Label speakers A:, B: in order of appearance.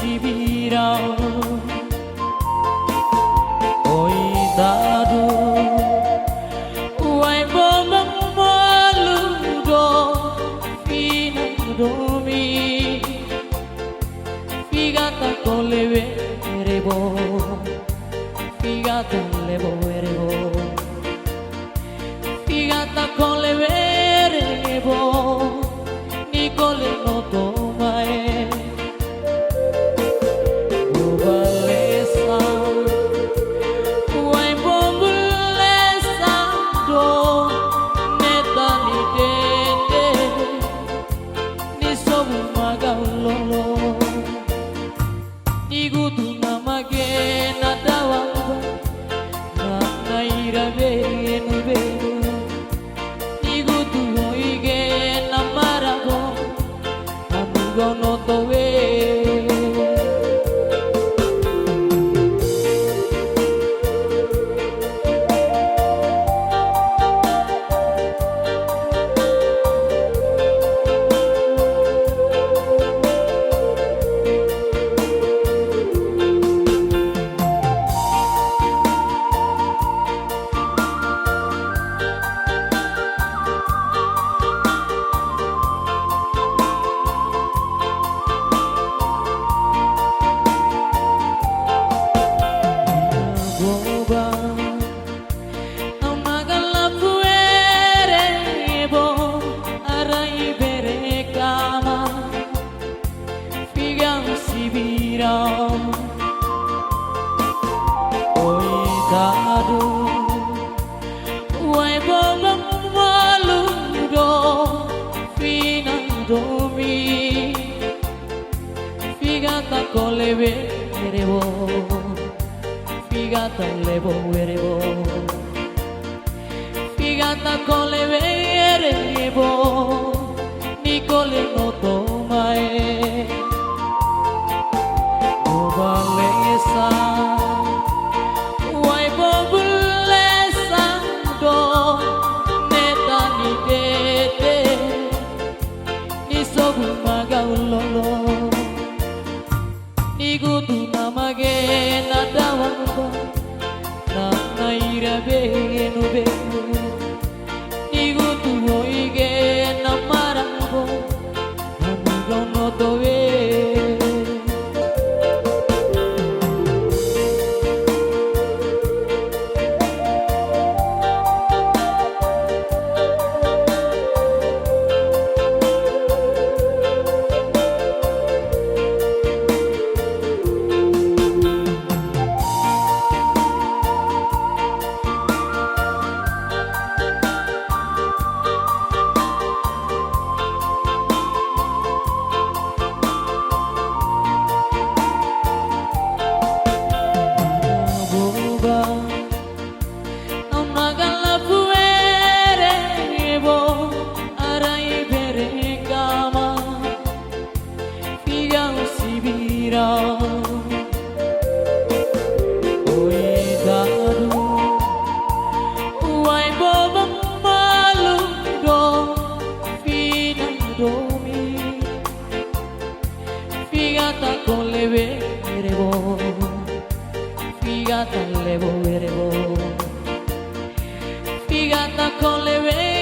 A: si vira oidado uai bomba maludo fina domi figata con le vere bo figata le vere bo figata con le vere bo Nicole no toma ubalesa uai bombulesa do neta ni dete ni sobu magalolo ni gutu namage nadawa na naira benu benu ni gutu oige namarago amugo no tobe oidado uai bomba maludo fina domi figata con le vere bo figata le bo vere bo figata con le vere bo Nicole no toma ubalesa uai bombulesa do neta ni dete ni sobu magalolo ni gutu namage nadawa na naira benu benu ni gutu oige namarago amugo no tobe oidado uai bomba maludo fina domi figata con le vere bo figata le bo vere bo figata con le vere